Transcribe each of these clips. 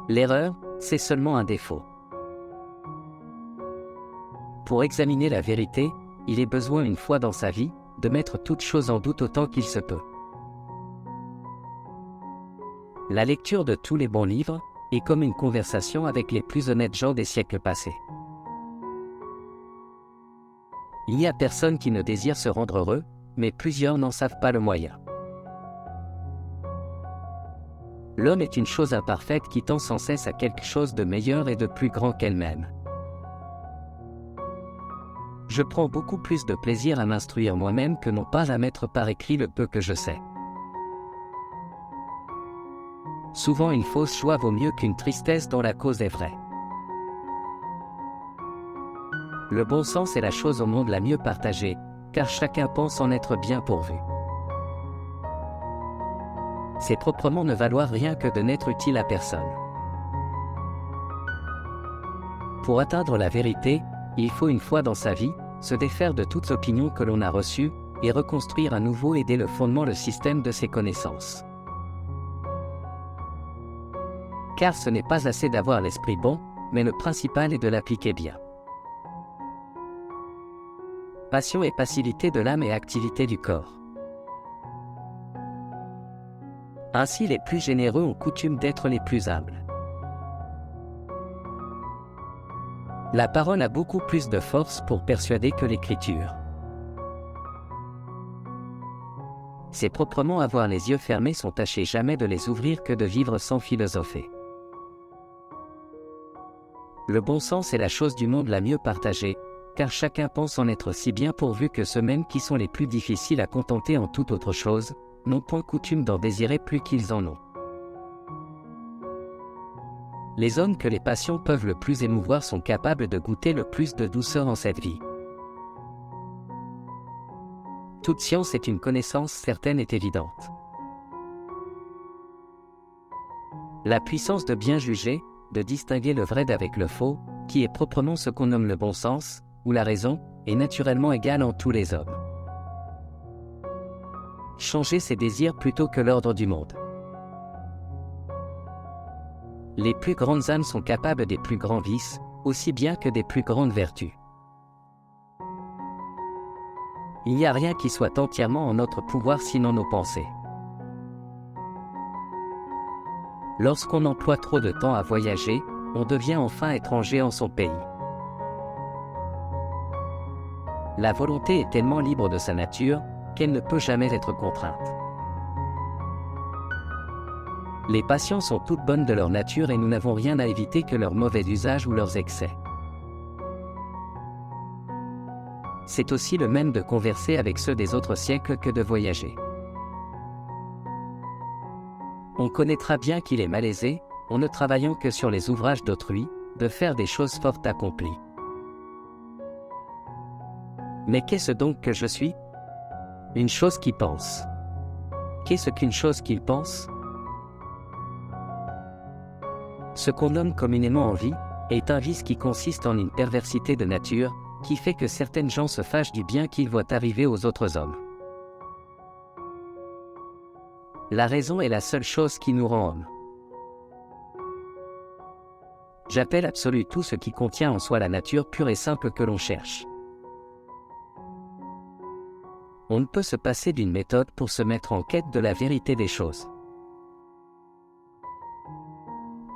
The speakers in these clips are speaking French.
L'erreur, c'est seulement un défaut. Pour examiner la vérité, il est besoin une fois dans sa vie, de mettre toute chose en doute autant qu'il se peut. La lecture de tous les bons livres est comme une conversation avec les plus honnêtes gens des siècles passés. Il n'y a personne qui ne désire se rendre heureux, mais plusieurs n'en savent pas le moyen. L'homme est une chose imparfaite qui tend sans cesse à quelque chose de meilleur et de plus grand qu'elle-même. Je prends beaucoup plus de plaisir à m'instruire moi-même que non pas à mettre par écrit le peu que je sais. Souvent une fausse joie vaut mieux qu'une tristesse dont la cause est vraie. Le bon sens est la chose au monde la mieux partagée, car chacun pense en être bien pourvu. C'est proprement ne valoir rien que de n'être utile à personne. Pour atteindre la vérité, il faut une fois dans sa vie, se défaire de toutes opinions que l'on a reçues, et reconstruire à nouveau et dès le fondement le système de ses connaissances. Car ce n'est pas assez d'avoir l'esprit bon, mais le principal est de l'appliquer bien. Passion et passivité de l'âme et activité du corps. Ainsi les plus généreux ont coutume d'être les plus humbles. La parole a beaucoup plus de force pour persuader que l'écriture. C'est proprement avoir les yeux fermés sont tâchés jamais de les ouvrir que de vivre sans philosopher. Le bon sens est la chose du monde la mieux partagée, car chacun pense en être si bien pourvu que ceux-mêmes qui sont les plus difficiles à contenter en toute autre chose, n'ont point coutume d'en désirer plus qu'ils en ont. Les hommes que les passions peuvent le plus émouvoir sont capables de goûter le plus de douceur en cette vie. Toute science est une connaissance certaine et évidente. La puissance de bien juger, de distinguer le vrai d'avec le faux, qui est proprement ce qu'on nomme le bon sens, ou la raison, est naturellement égale en tous les hommes. Changer ses désirs plutôt que l'ordre du monde. Les plus grandes âmes sont capables des plus grands vices, aussi bien que des plus grandes vertus. Il n'y a rien qui soit entièrement en notre pouvoir sinon nos pensées. Lorsqu'on emploie trop de temps à voyager, on devient enfin étranger en son pays. La volonté est tellement libre de sa nature, qu'elle ne peut jamais être contrainte. Les passions sont toutes bonnes de leur nature et nous n'avons rien à éviter que leur mauvais usage ou leurs excès. C'est aussi le même de converser avec ceux des autres siècles que de voyager. On connaîtra bien qu'il est malaisé, en ne travaillant que sur les ouvrages d'autrui, de faire des choses fort accomplies. Mais qu'est-ce donc que je suis ? Une chose qui pense. Qu'est-ce qu'une chose qu'il pense ? Ce qu'on nomme communément envie, est un vice qui consiste en une perversité de nature, qui fait que certaines gens se fâchent du bien qu'ils voient arriver aux autres hommes. La raison est la seule chose qui nous rend hommes. J'appelle absolu tout ce qui contient en soi la nature pure et simple que l'on cherche. On ne peut se passer d'une méthode pour se mettre en quête de la vérité des choses.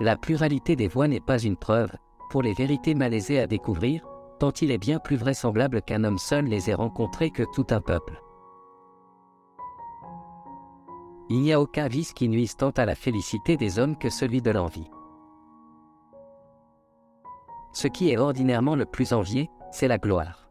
La pluralité des voix n'est pas une preuve, pour les vérités malaisées à découvrir, tant il est bien plus vraisemblable qu'un homme seul les ait rencontrées que tout un peuple. Il n'y a aucun vice qui nuise tant à la félicité des hommes que celui de l'envie. Ce qui est ordinairement le plus envié, c'est la gloire.